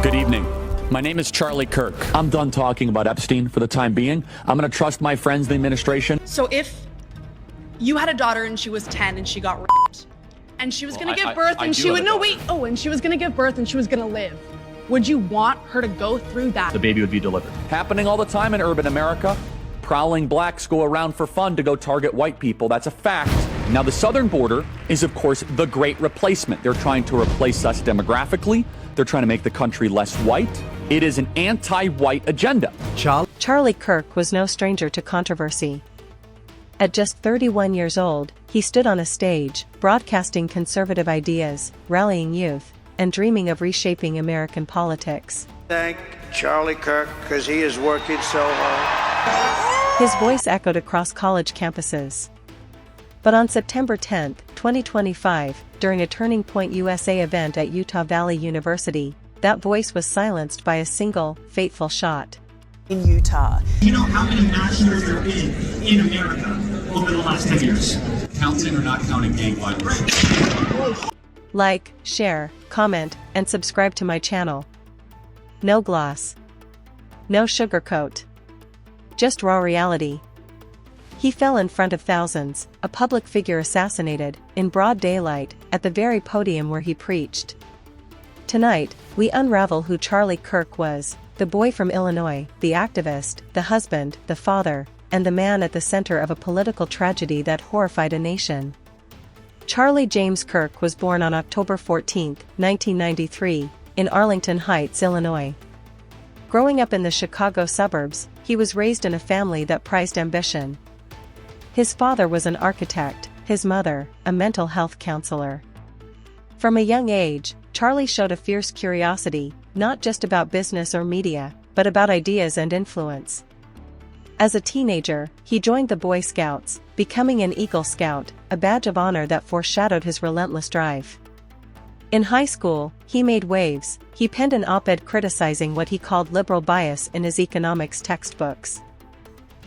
Good evening. My name is Charlie Kirk. I'm done talking about Epstein for the time being. I'm going to trust my friends in the administration. So if you had a daughter and she was 10 and she got raped, and she was going to give birth and she would, and she was going to give birth and she was going to live, would you want her to go through that? The baby would be delivered. Happening all the time in urban America. Prowling blacks go around for fun to go target white people. That's a fact. Now, the southern border is, of course, the great replacement. They're trying to replace us demographically. They're trying to make the country less white. It is an anti-white agenda. Charlie Kirk was no stranger to controversy. At just 31 years old, he stood on a stage, broadcasting conservative ideas, rallying youth, and dreaming of reshaping American politics. Thank Charlie Kirk, because he is working so hard. His voice echoed across college campuses. But on September 10, 2025, during a Turning Point USA event at Utah Valley University, that voice was silenced by a single, fateful shot. In Utah. You know how many mass shootings there have been in America over the last 10 years? Counting or not counting gang violence? Like, share, comment, and subscribe to my channel. No gloss. No sugarcoat. Just raw reality. He fell in front of thousands, a public figure assassinated, in broad daylight, at the very podium where he preached. Tonight, we unravel who Charlie Kirk was, the boy from Illinois, the activist, the husband, the father, and the man at the center of a political tragedy that horrified a nation. Charlie James Kirk was born on October 14, 1993, in Arlington Heights, Illinois. Growing up in the Chicago suburbs, he was raised in a family that prized ambition. His father was an architect, his mother, a mental health counselor. From a young age, Charlie showed a fierce curiosity, not just about business or media, but about ideas and influence. As a teenager, he joined the Boy Scouts, becoming an Eagle Scout, a badge of honor that foreshadowed his relentless drive. In high school, he made waves. He penned an op-ed criticizing what he called liberal bias in his economics textbooks.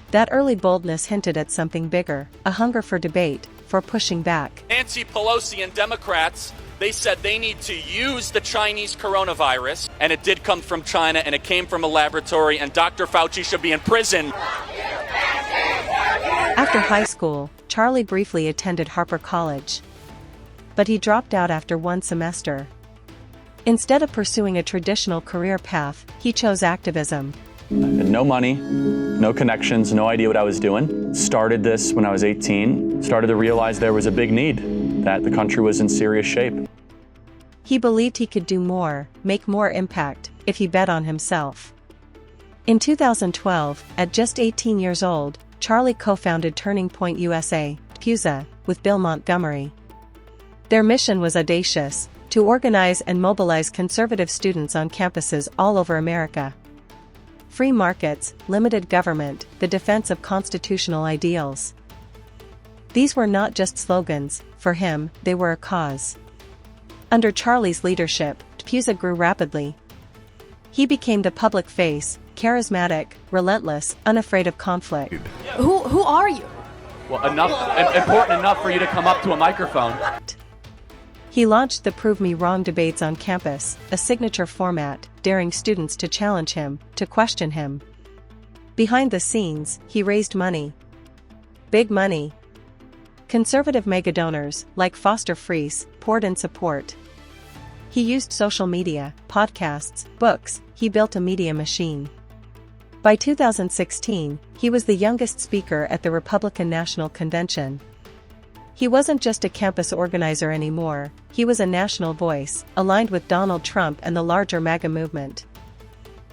That early boldness hinted at something bigger, a hunger for debate, for pushing back. Nancy Pelosi and Democrats, they said they need to use the Chinese coronavirus, and it did come from China, and it came from a laboratory, and Dr. Fauci should be in prison. After high school, Charlie briefly attended Harper College. But he dropped out after one semester. Instead of pursuing a traditional career path, he chose activism. I had no money, no connections, no idea what I was doing. Started this when I was 18. Started to realize there was a big need, that the country was in serious shape. He believed he could do more, make more impact, if he bet on himself. In 2012, at just 18 years old, Charlie co-founded Turning Point USA, TPUSA, with Bill Montgomery. Their mission was audacious, to organize and mobilize conservative students on campuses all over America. Free markets, limited government, the defense of constitutional ideals. These were not just slogans, for him, they were a cause. Under Charlie's leadership, TPUSA grew rapidly. He became the public face, charismatic, relentless, unafraid of conflict. Who are you? Well, important enough for you to come up to a microphone. He launched the Prove Me Wrong debates on campus, a signature format, daring students to challenge him, to question him. Behind the scenes, he raised money. Big money. Conservative megadonors, like Foster Friess, poured in support. He used social media, podcasts, books. He built a media machine. By 2016, he was the youngest speaker at the Republican National Convention. He wasn't just a campus organizer anymore, he was a national voice, aligned with Donald Trump and the larger MAGA movement.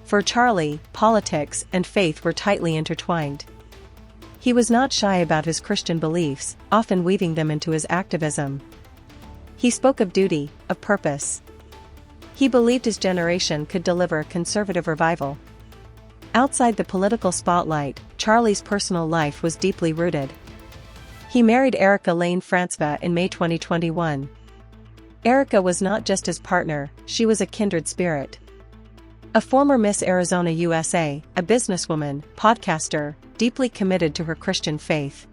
For Charlie, politics and faith were tightly intertwined. He was not shy about his Christian beliefs, often weaving them into his activism. He spoke of duty, of purpose. He believed his generation could deliver a conservative revival. Outside the political spotlight, Charlie's personal life was deeply rooted. He married Erica Lane Frantzva in May 2021. Erica was not just his partner, she was a kindred spirit. A former Miss Arizona USA, a businesswoman, podcaster, deeply committed to her Christian faith.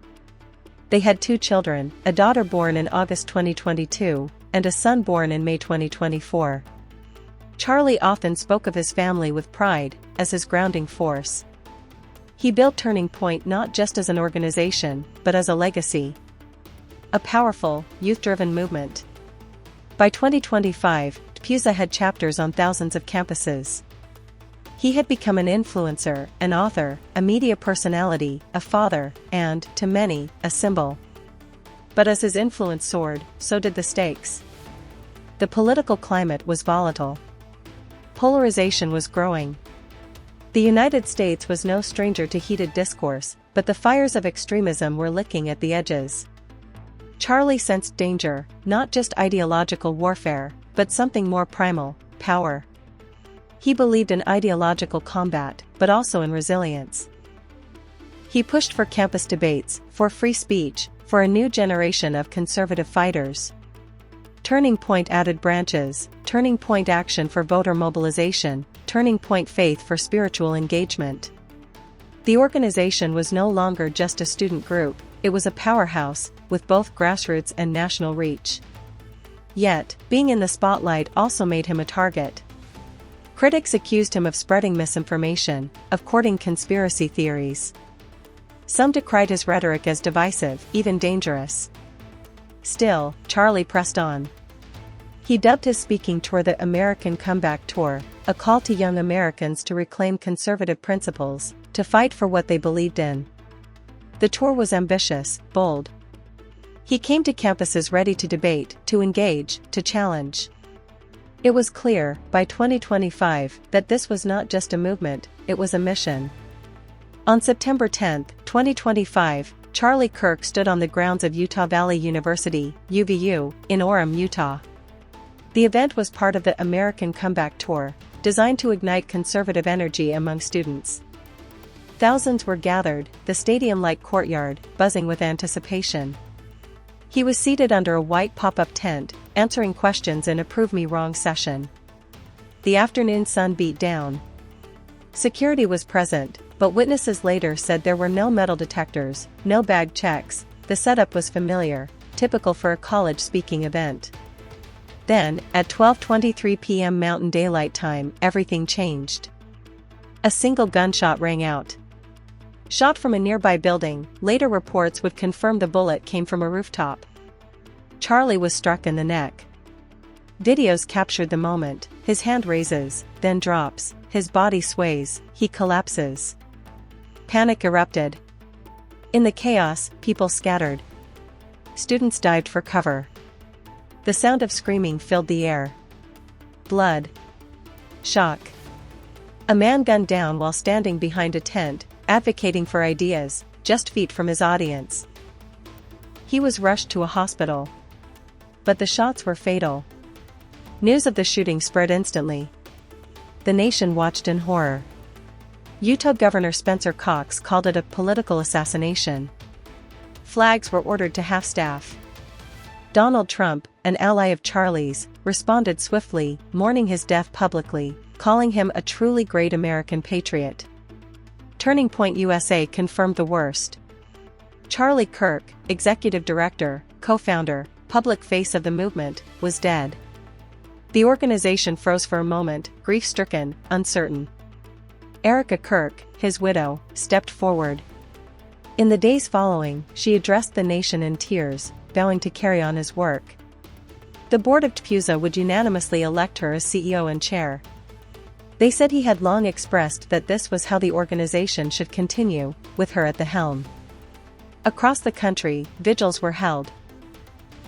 They had 2 children, a daughter born in August 2022, and a son born in May 2024. Charlie often spoke of his family with pride, as his grounding force. He built Turning Point not just as an organization, but as a legacy. A powerful, youth-driven movement. By 2025, TPUSA had chapters on thousands of campuses. He had become an influencer, an author, a media personality, a father, and, to many, a symbol. But as his influence soared, so did the stakes. The political climate was volatile. Polarization was growing. The United States was no stranger to heated discourse, but the fires of extremism were licking at the edges. Charlie sensed danger, not just ideological warfare, but something more primal, power. He believed in ideological combat, but also in resilience. He pushed for campus debates, for free speech, for a new generation of conservative fighters. Turning Point added branches: Turning Point Action for voter mobilization, Turning Point Faith for spiritual engagement. The organization was no longer just a student group, it was a powerhouse, with both grassroots and national reach. Yet, being in the spotlight also made him a target. Critics accused him of spreading misinformation, of courting conspiracy theories. Some decried his rhetoric as divisive, even dangerous. Still, Charlie pressed on. He dubbed his speaking tour the American Comeback Tour, a call to young Americans to reclaim conservative principles, to fight for what they believed in. The tour was ambitious, bold. He came to campuses ready to debate, to engage, to challenge. It was clear, by 2025, that this was not just a movement, it was a mission. On September 10, 2025, Charlie Kirk stood on the grounds of Utah Valley University, UVU, in Orem, Utah. The event was part of the American Comeback Tour, designed to ignite conservative energy among students. Thousands were gathered, the stadium-like courtyard buzzing with anticipation. He was seated under a white pop-up tent, answering questions in a Prove Me Wrong session. The afternoon sun beat down. Security was present, but witnesses later said there were no metal detectors, no bag checks. The setup was familiar, typical for a college speaking event. Then, at 12:23 p.m. Mountain Daylight Time, everything changed. A single gunshot rang out. Shot from a nearby building, later reports would confirm the bullet came from a rooftop. Charlie was struck in the neck. Videos captured the moment: his hand raises, then drops, his body sways, he collapses. Panic erupted. In the chaos, people scattered. Students dived for cover. The sound of screaming filled the air. Blood. Shock. A man gunned down while standing behind a tent, advocating for ideas, just feet from his audience. He was rushed to a hospital. But the shots were fatal. News of the shooting spread instantly. The nation watched in horror. Utah Governor Spencer Cox called it a political assassination. Flags were ordered to half-staff. Donald Trump, an ally of Charlie's, responded swiftly, mourning his death publicly, calling him a truly great American patriot. Turning Point USA confirmed the worst. Charlie Kirk, executive director, co-founder, public face of the movement, was dead. The organization froze for a moment, grief-stricken, uncertain. Erica Kirk, his widow, stepped forward. In the days following, she addressed the nation in tears, vowing to carry on his work. The board of TPUSA would unanimously elect her as CEO and chair. They said he had long expressed that this was how the organization should continue, with her at the helm. Across the country, vigils were held.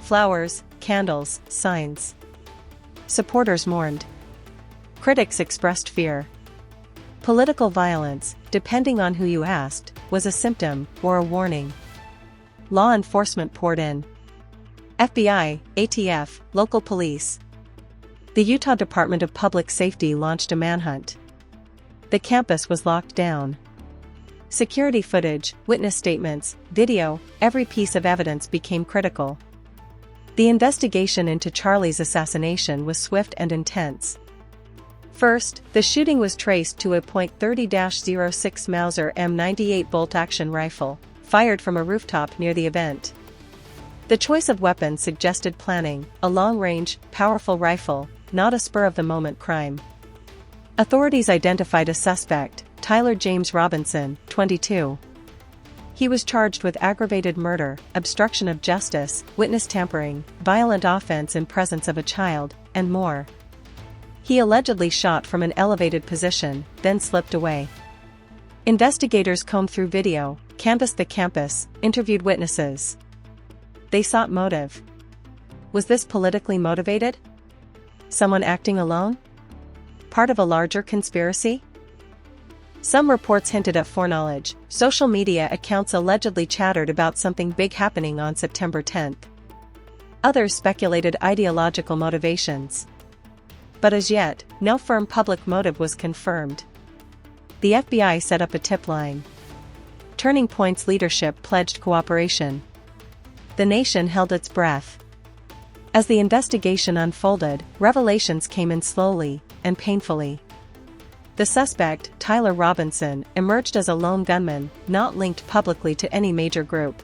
Flowers, candles, signs. Supporters mourned. Critics expressed fear. Political violence, depending on who you asked, was a symptom or a warning. Law enforcement poured in. FBI, ATF, local police. The Utah Department of Public Safety launched a manhunt. The campus was locked down. Security footage, witness statements, video, every piece of evidence became critical. The investigation into Charlie's assassination was swift and intense. First, the shooting was traced to a .30-06 Mauser M98 bolt-action rifle, fired from a rooftop near the event. The choice of weapon suggested planning: a long-range, powerful rifle, not a spur-of-the-moment crime. Authorities identified a suspect, Tyler James Robinson, 22. He was charged with aggravated murder, obstruction of justice, witness tampering, violent offense in presence of a child, and more. He allegedly shot from an elevated position, then slipped away. Investigators combed through video, canvassed the campus, interviewed witnesses. They sought motive. Was this politically motivated? Someone acting alone? Part of a larger conspiracy? Some reports hinted at foreknowledge. Social media accounts allegedly chattered about something big happening on September 10th. Others speculated ideological motivations. But as yet, no firm public motive was confirmed. The FBI set up a tip line. Turning Point's leadership pledged cooperation. The nation held its breath. As the investigation unfolded, revelations came in slowly and painfully. The suspect, Tyler Robinson, emerged as a lone gunman, not linked publicly to any major group.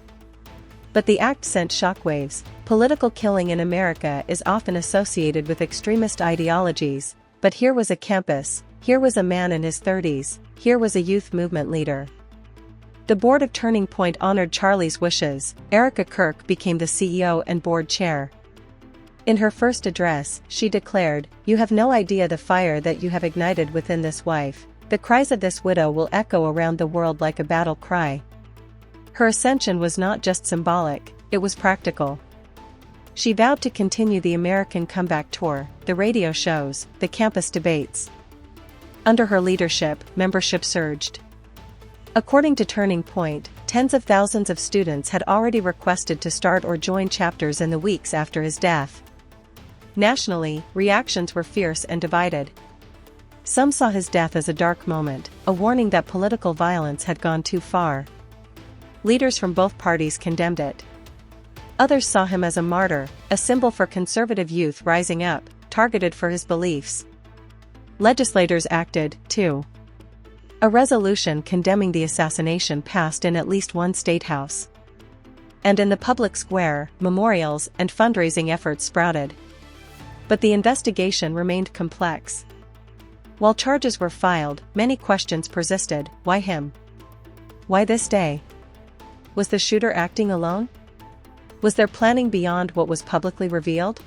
But the act sent shockwaves. Political killing in America is often associated with extremist ideologies, but here was a campus, here was a man in his 30s, here was a youth movement leader. The board of Turning Point honored Charlie's wishes. Charlie Kirk became the CEO and board chair. In her first address, she declared, "You have no idea the fire that you have ignited within this wife. The cries of this widow will echo around the world like a battle cry." Her ascension was not just symbolic, it was practical. She vowed to continue the American comeback tour, the radio shows, the campus debates. Under her leadership, membership surged. According to Turning Point, tens of thousands of students had already requested to start or join chapters in the weeks after his death. Nationally, reactions were fierce and divided. Some saw his death as a dark moment, a warning that political violence had gone too far. Leaders from both parties condemned it. Others saw him as a martyr, a symbol for conservative youth rising up, targeted for his beliefs. Legislators acted, too. A resolution condemning the assassination passed in at least one state house. And in the public square, memorials and fundraising efforts sprouted. But the investigation remained complex. While charges were filed, many questions persisted. Why him? Why this day? Was the shooter acting alone? Was there planning beyond what was publicly revealed?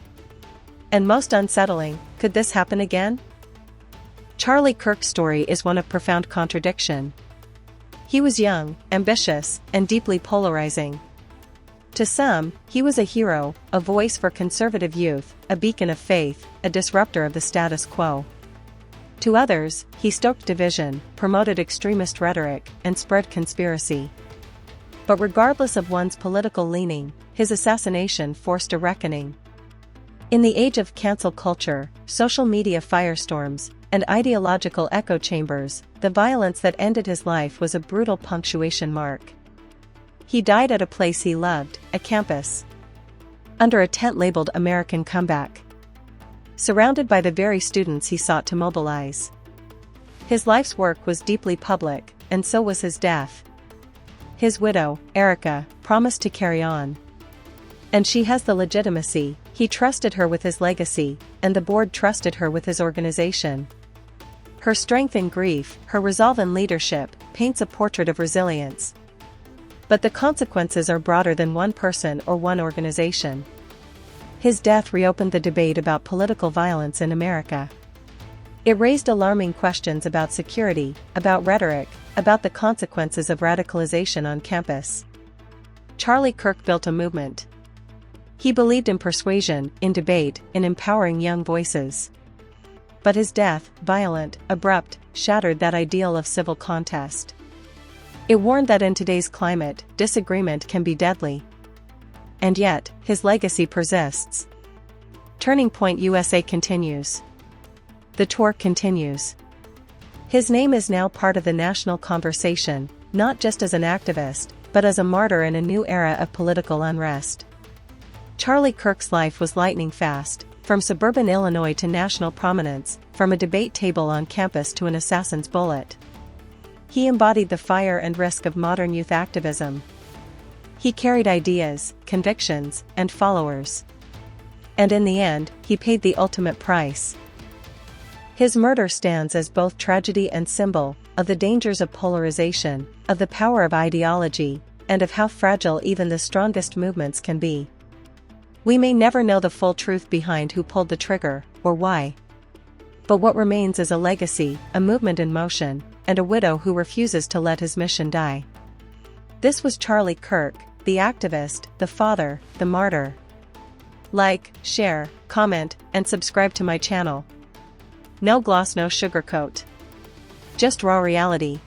And most unsettling, could this happen again? Charlie Kirk's story is one of profound contradiction. He was young, ambitious, and deeply polarizing. To some, he was a hero, a voice for conservative youth, a beacon of faith, a disruptor of the status quo. To others, he stoked division, promoted extremist rhetoric, and spread conspiracy. But regardless of one's political leaning, his assassination forced a reckoning. In the age of cancel culture, social media firestorms, and ideological echo chambers, the violence that ended his life was a brutal punctuation mark. He died at a place he loved, a campus. Under a tent labeled American Comeback. Surrounded by the very students he sought to mobilize. His life's work was deeply public, and so was his death. His widow, Erica, promised to carry on. And she has the legitimacy. He trusted her with his legacy, and the board trusted her with his organization. Her strength in grief, her resolve in leadership, paints a portrait of resilience. But the consequences are broader than one person or one organization. His death reopened the debate about political violence in America. It raised alarming questions about security, about rhetoric, about the consequences of radicalization on campus. Charlie Kirk built a movement. He believed in persuasion, in debate, in empowering young voices. But his death, violent, abrupt, shattered that ideal of civil contest. It warned that in today's climate, disagreement can be deadly. And yet, his legacy persists. Turning Point USA continues. The tour continues. His name is now part of the national conversation, not just as an activist, but as a martyr in a new era of political unrest. Charlie Kirk's life was lightning fast, from suburban Illinois to national prominence, from a debate table on campus to an assassin's bullet. He embodied the fire and risk of modern youth activism. He carried ideas, convictions, and followers. And in the end, he paid the ultimate price. His murder stands as both tragedy and symbol of the dangers of polarization, of the power of ideology, and of how fragile even the strongest movements can be. We may never know the full truth behind who pulled the trigger, or why. But what remains is a legacy, a movement in motion, and a widow who refuses to let his mission die. This was Charlie Kirk, the activist, the father, the martyr. Like, share, comment, and subscribe to my channel. No gloss, no sugarcoat. Just raw reality.